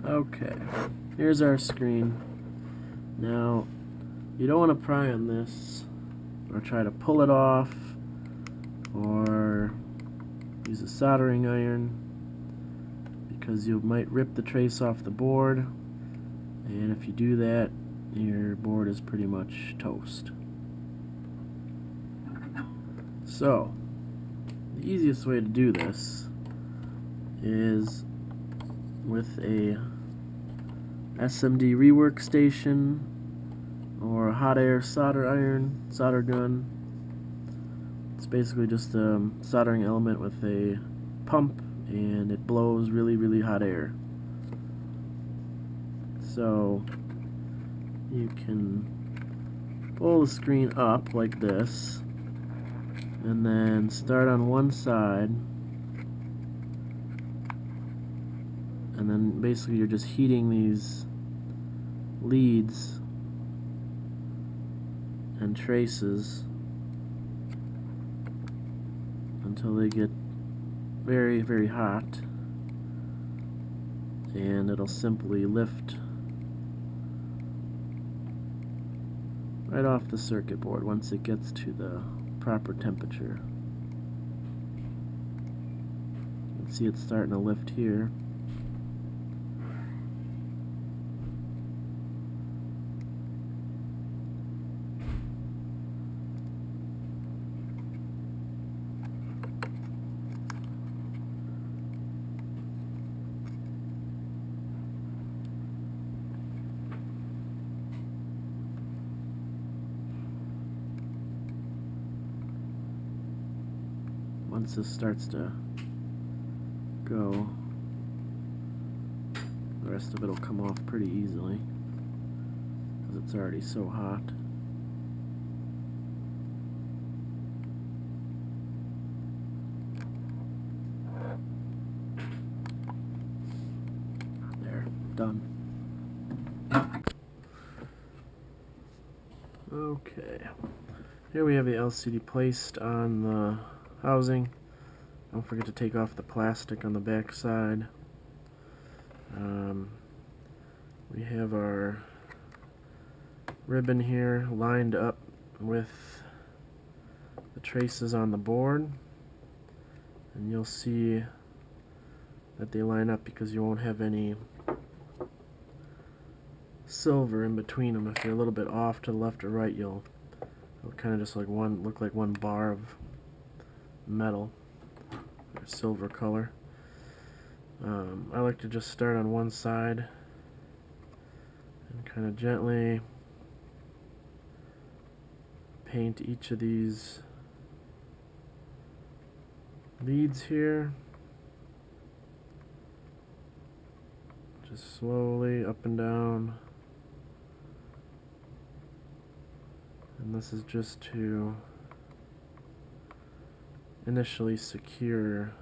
Okay, here's our screen. Now, you don't want to pry on this or try to pull it off or use a soldering iron, because you might rip the trace off the board, and if you do that, your board is pretty much toast. So, the easiest way to do this is with a SMD rework station or a hot air solder gun. It's basically just a soldering element with a pump, and it blows really hot air. So you can pull the screen up like this and then start on one side, and then basically you're just heating these leads and traces until they get very hot, and it'll simply lift right off the circuit board once it gets to the proper temperature. You can see it's starting to lift here. Once this starts to go, the rest of it will come off pretty easily because it's already so hot. There, done. Okay, here we have the LCD placed on the housing. Don't forget to take off the plastic on the back side. We have our ribbon here lined up with the traces on the board, and you'll see that they line up because you won't have any silver in between them. If you're a little bit off to the left or right, it'll kind of just like look like one bar of metal or silver color. I like to just start on one side and kind of gently paint each of these leads here, just slowly up and down, and this is just to initially secure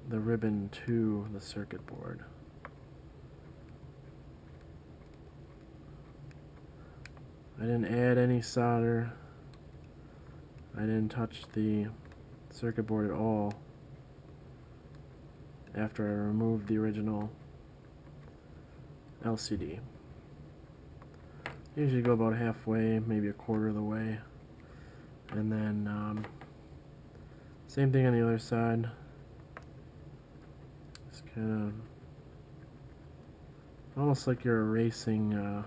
the ribbon to the circuit board. I didn't add any solder. I didn't touch the circuit board at all after I removed the original LCD. Usually go about halfway, maybe a quarter of the way. And then same thing on the other side. Just kind of almost like you're erasing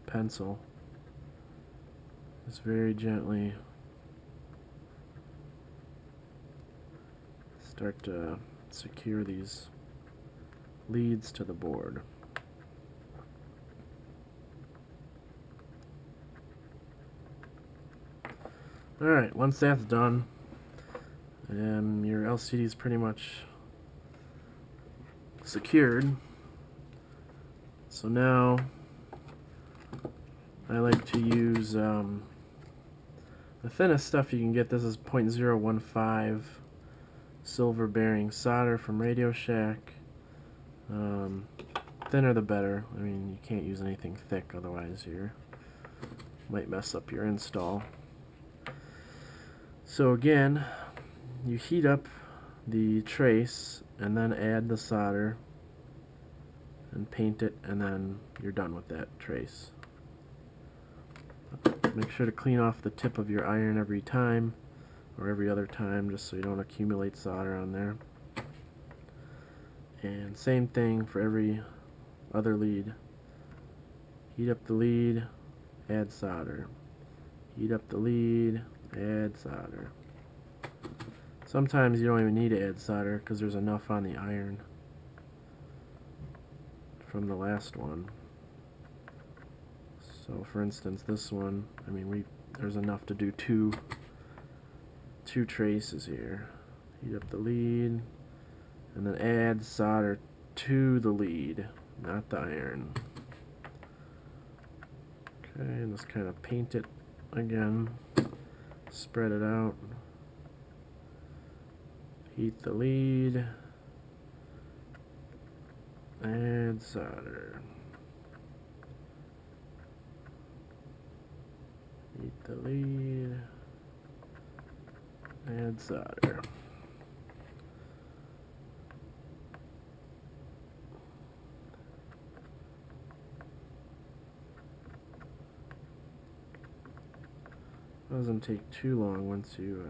pencil. Just very gently start to secure these leads to the board. Alright, once that's done, your LCD is pretty much secured. So now I like to use the thinnest stuff you can get. This is 0.015 silver bearing solder from Radio Shack. Thinner the better. I mean, you can't use anything thick, otherwise you might mess up your install. So again, you heat up the trace and then add the solder and paint it, and then you're done with that trace. Make sure to clean off the tip of your iron every time, or every other time, just so you don't accumulate solder on there. And same thing for every other lead. Heat up the lead, add solder. Heat up the lead, add solder. Sometimes you don't even need to add solder because there's enough on the iron from the last one. So for instance, this one, I mean, there's enough to do two traces here. Heat up the lead, and then add solder to the lead, not the iron. Okay, and just kind of paint it again, spread it out. Heat the lead, add solder. Heat the lead, add solder. Doesn't take too long once you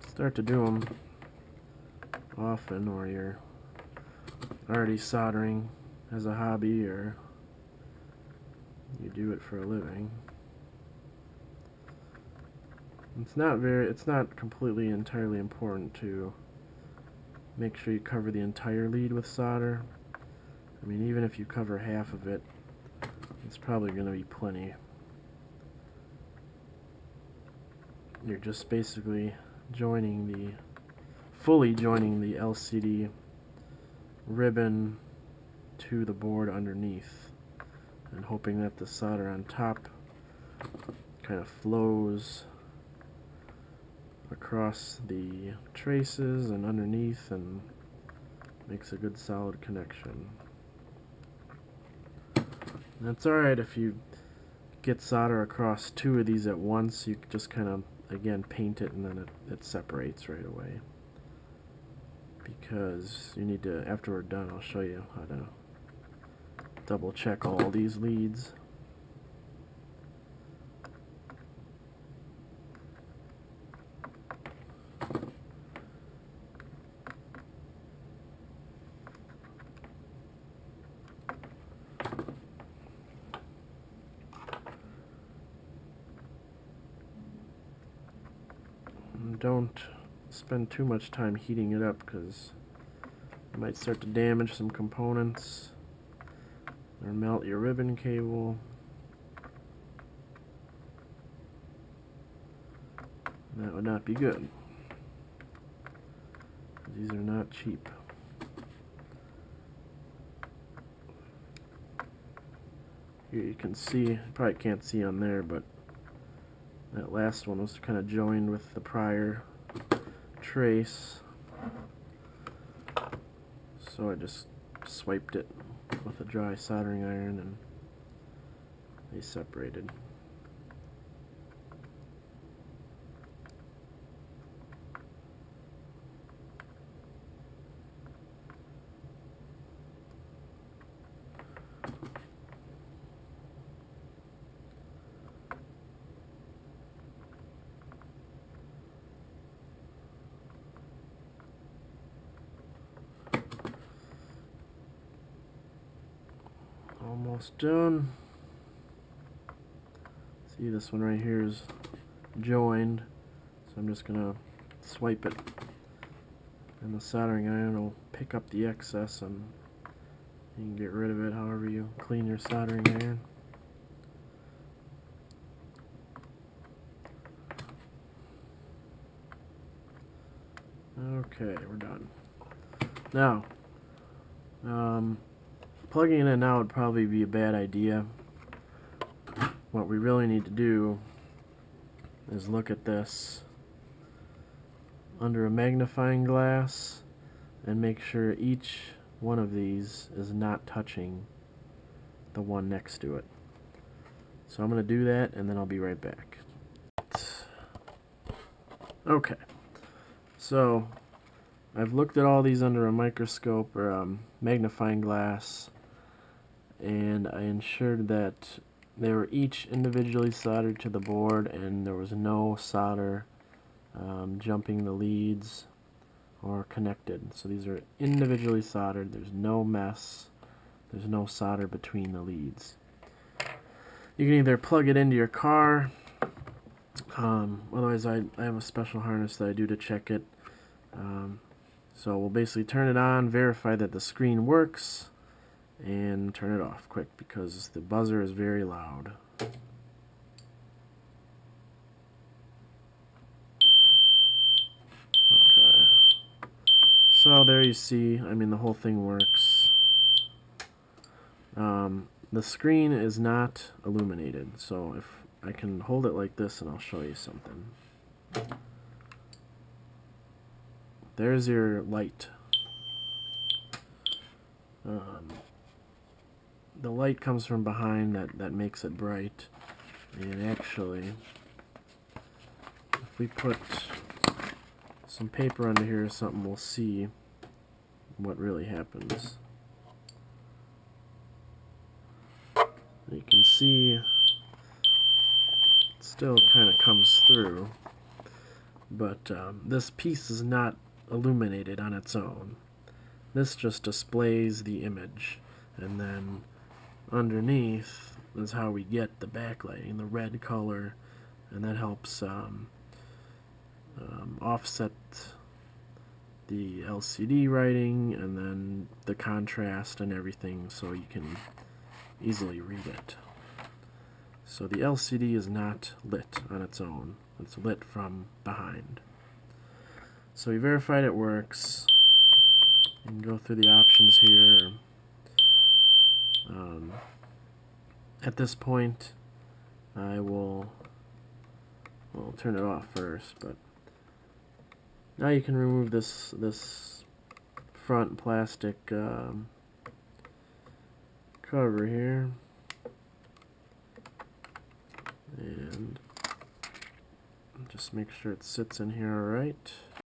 start to do them often, or you're already soldering as a hobby, or you do it for a living. It's not completely entirely important to make sure you cover the entire lead with solder. I mean, even if you cover half of it, it's probably going to be plenty. You're just basically fully joining the LCD ribbon to the board underneath, and hoping that the solder on top kind of flows across the traces and underneath and makes a good solid connection. And it's alright if you get solder across two of these at once. You just kind of, again, paint it, and then it separates right away, because you need to, after we're done, I'll show you how to double check all these leads. Don't spend too much time heating it up, because you might start to damage some components or melt your ribbon cable. And that would not be good. These are not cheap. Here you can see, you probably can't see on there, but that last one was kind of joined with the prior trace, so I just swiped it with a dry soldering iron and they separated. Almost done. See, this one right here is joined, so I'm just gonna swipe it, and the soldering iron will pick up the excess, and you can get rid of it however you clean your soldering iron. Okay, we're done. Now, plugging it in now would probably be a bad idea. What we really need to do is look at this under a magnifying glass and make sure each one of these is not touching the one next to it. So I'm going to do that, and then I'll be right back. Okay, so I've looked at all these under a microscope or magnifying glass, and I ensured that they were each individually soldered to the board and there was no solder jumping the leads or connected. So these are individually soldered. There's no mess. There's no solder between the leads. You can either plug it into your car. Otherwise, I have a special harness that I do to check it. So we'll basically turn it on, verify that the screen works, and turn it off quick because the buzzer is very loud. Okay. So there you see, I mean, the whole thing works. The screen is not illuminated, so if I can hold it like this and I'll show you something. There's your light. The light comes from behind, that makes it bright. And actually, if we put some paper under here or something, we'll see what really happens. You can see it still kind of comes through, but this piece is not illuminated on its own. This just displays the image, and then underneath is how we get the backlighting, the red color, and that helps offset the LCD writing and then the contrast and everything so you can easily read it. So the LCD is not lit on its own. It's lit from behind. So we verified it works. You can go through the options here. At this point, I will turn it off first, but now you can remove this front plastic cover here, and just make sure it sits in here all right.